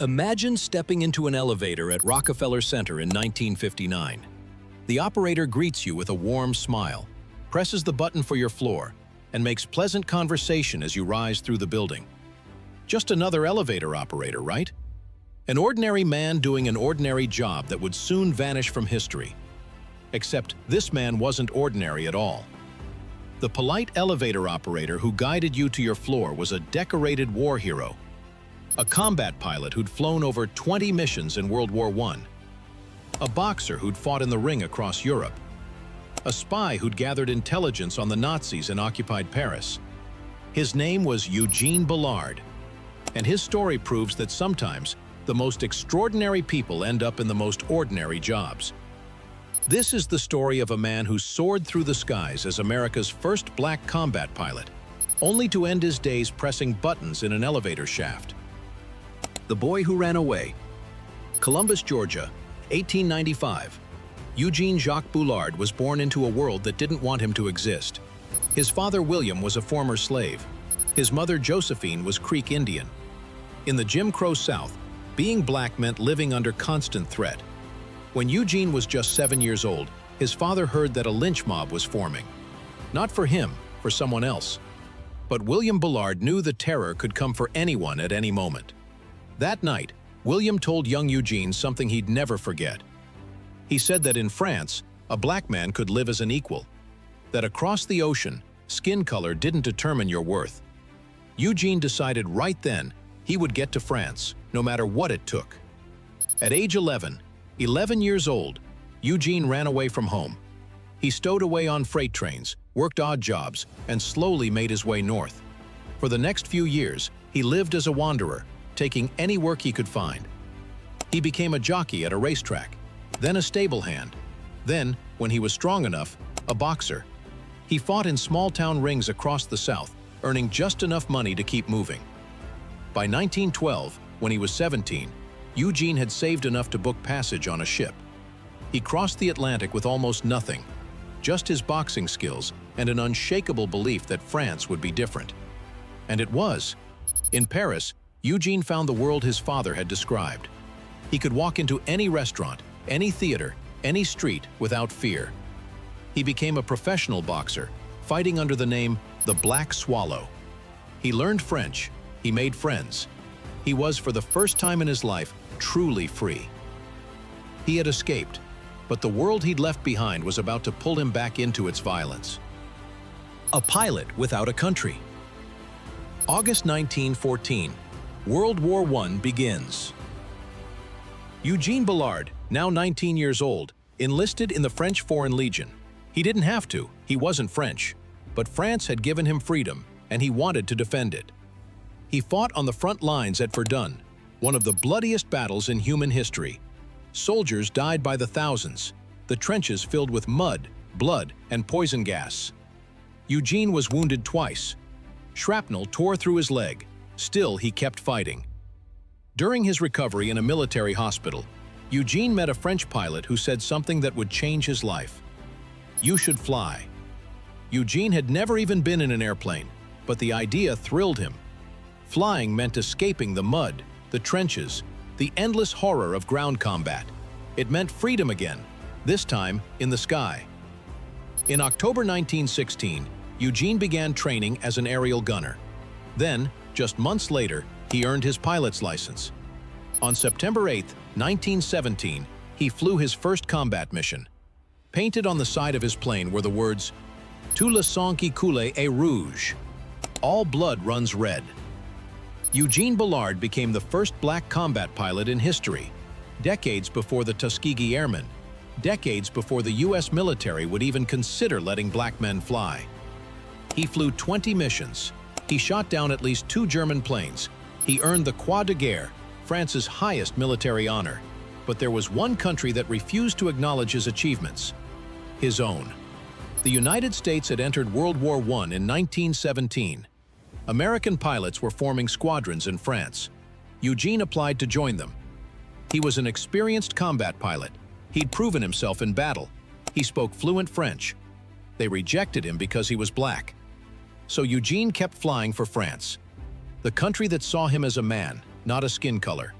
Imagine stepping into an elevator at Rockefeller Center in 1959. The operator greets you with a warm smile, presses the button for your floor, and makes pleasant conversation as you rise through the building. Just another elevator operator, right? An ordinary man doing an ordinary job that would soon vanish from history. Except this man wasn't ordinary at all. The polite elevator operator who guided you to your floor was a decorated war hero, a combat pilot who'd flown over 20 missions in World War I, a boxer who'd fought in the ring across Europe, a spy who'd gathered intelligence on the Nazis in occupied Paris. His name was Eugene Bullard, and his story proves that sometimes the most extraordinary people end up in the most ordinary jobs. This is the story of a man who soared through the skies as America's first black combat pilot, only to end his days pressing buttons in an elevator shaft. The Boy Who Ran Away. Columbus, Georgia, 1895. Eugene Jacques Bullard was born into a world that didn't want him to exist. His father, William, was a former slave. His mother, Josephine, was Creek Indian. In the Jim Crow South, being black meant living under constant threat. When Eugene was just 7 years old, his father heard that a lynch mob was forming. Not for him, for someone else. But William Bullard knew the terror could come for anyone at any moment. That night, William told young Eugene something he'd never forget. He said that in France, a black man could live as an equal. That across the ocean, skin color didn't determine your worth. Eugene decided right then he would get to France, no matter what it took. At age 11 years old, Eugene ran away from home. He stowed away on freight trains, worked odd jobs, and slowly made his way north. For the next few years, he lived as a wanderer, taking any work he could find. He became a jockey at a racetrack, then a stable hand. Then, when he was strong enough, a boxer. He fought in small-town rings across the South, earning just enough money to keep moving. By 1912, when he was 17, Eugene had saved enough to book passage on a ship. He crossed the Atlantic with almost nothing, just his boxing skills and an unshakable belief that France would be different. And it was. In Paris, Eugene found the world his father had described. He could walk into any restaurant, any theater, any street without fear. He became a professional boxer, fighting under the name the Black Swallow. He learned French. He made friends. He was, for the first time in his life, truly free. He had escaped, but the world he'd left behind was about to pull him back into its violence. A pilot without a country. August 1914. World War I begins. Eugene Bullard, now 19 years old, enlisted in the French Foreign Legion. He didn't have to, he wasn't French, but France had given him freedom, and he wanted to defend it. He fought on the front lines at Verdun, one of the bloodiest battles in human history. Soldiers died by the thousands, the trenches filled with mud, blood, and poison gas. Eugene was wounded twice. Shrapnel tore through his leg. Still, he kept fighting. During his recovery in a military hospital, Eugene met a French pilot who said something that would change his life. "You should fly." Eugene had never even been in an airplane, but the idea thrilled him. Flying meant escaping the mud, the trenches, the endless horror of ground combat. It meant freedom again, this time in the sky. In October 1916, Eugene began training as an aerial gunner. Then, just months later, he earned his pilot's license. On September 8, 1917, he flew his first combat mission. Painted on the side of his plane were the words, "Tout le sang qui coule est rouge." All blood runs red. Eugene Bullard became the first black combat pilot in history, decades before the Tuskegee Airmen, decades before the U.S. military would even consider letting black men fly. He flew 20 missions. He shot down at least 2 German planes. He earned the Croix de Guerre, France's highest military honor. But there was one country that refused to acknowledge his achievements: his own. The United States had entered World War I in 1917. American pilots were forming squadrons in France. Eugene applied to join them. He was an experienced combat pilot. He'd proven himself in battle. He spoke fluent French. They rejected him because he was black. So Eugene kept flying for France, the country that saw him as a man, not a skin color.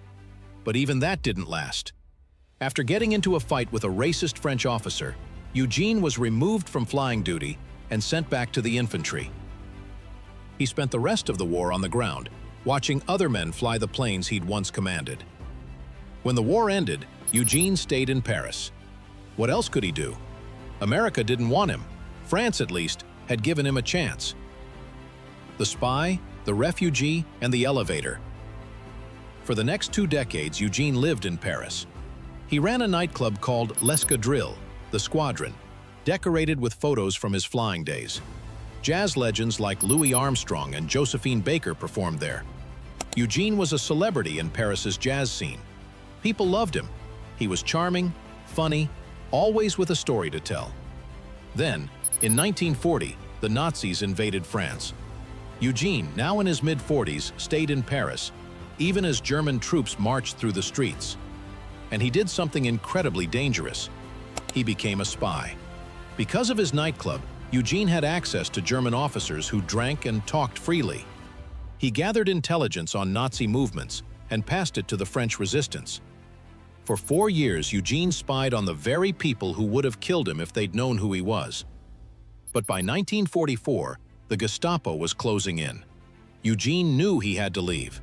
But even that didn't last. After getting into a fight with a racist French officer, Eugene was removed from flying duty and sent back to the infantry. He spent the rest of the war on the ground, watching other men fly the planes he'd once commanded. When the war ended, Eugene stayed in Paris. What else could he do? America didn't want him. France, at least, had given him a chance. The Spy, the Refugee, and the Elevator. For the next 2 decades, Eugene lived in Paris. He ran a nightclub called L'Escadrille, the Squadron, decorated with photos from his flying days. Jazz legends like Louis Armstrong and Josephine performed there. Eugene was a celebrity in Paris's jazz scene. People loved him. He was charming, funny, always with a story to tell. Then, in 1940, the Nazis invaded France. Eugene, now in his mid-40s, stayed in Paris, even as German troops marched through the streets. And he did something incredibly dangerous. He became a spy. Because of his nightclub, Eugene had access to German officers who drank and talked freely. He gathered intelligence on Nazi movements and passed it to the French resistance. For 4 years, Eugene spied on the very people who would have killed him if they'd known who he was. But by 1944, the Gestapo was closing in. Eugene knew he had to leave.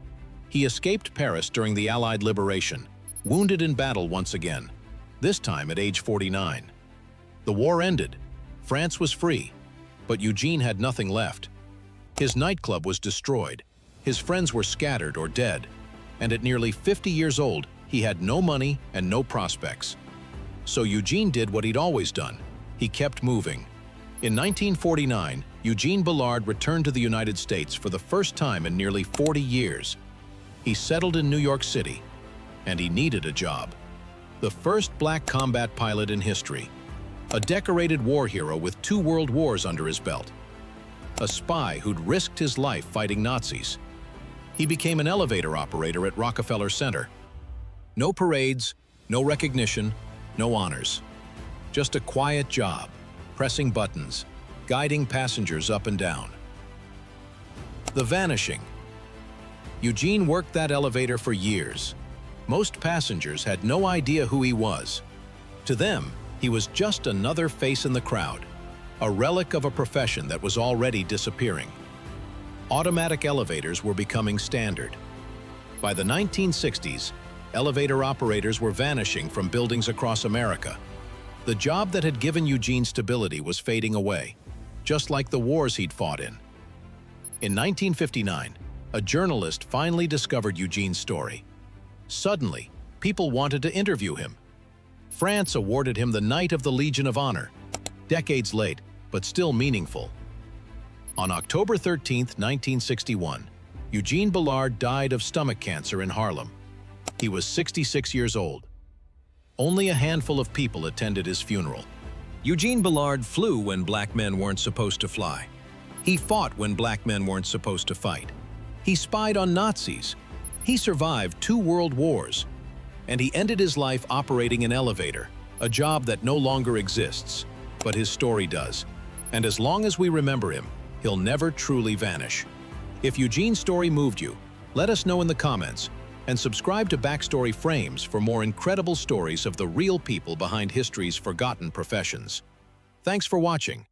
He escaped Paris during the Allied liberation, wounded in battle once again, this time at age 49. The war ended. France was free, but Eugene had nothing left. His nightclub was destroyed, his friends were scattered or dead, and at nearly 50 years old, he had no money and no prospects. So Eugene did what he'd always done. He kept moving. In 1949, Eugene Bullard returned to the United States for the first time in nearly 40 years. He settled in New York City, and he needed a job. The first black combat pilot in history, a decorated war hero with 2 world wars under his belt, a spy who'd risked his life fighting Nazis. He became an elevator operator at Rockefeller Center. No parades, no recognition, no honors. Just a quiet job, pressing buttons, guiding passengers up and down. The Vanishing. Eugene worked that elevator for years. Most passengers had no idea who he was. To them, he was just another face in the crowd, a relic of a profession that was already disappearing. Automatic elevators were becoming standard. By the 1960s, elevator operators were vanishing from buildings across America. The job that had given Eugene stability was fading away, just like the wars he'd fought in. In 1959, a journalist finally discovered Eugene's story. Suddenly, people wanted to interview him. France awarded him the Knight of the Legion of Honor, decades late, but still meaningful. On October 13, 1961, Eugene Bullard died of stomach cancer in Harlem. He was 66 years old. Only a handful of people attended his funeral. Eugene Bullard flew when black men weren't supposed to fly. He fought when black men weren't supposed to fight. He spied on Nazis. He survived 2 world wars. And he ended his life operating an elevator, a job that no longer exists, but his story does. And as long as we remember him, he'll never truly vanish. If Eugene's story moved you, let us know in the comments, and subscribe to Backstory Frames for more incredible stories of the real people behind history's forgotten professions. Thanks for watching.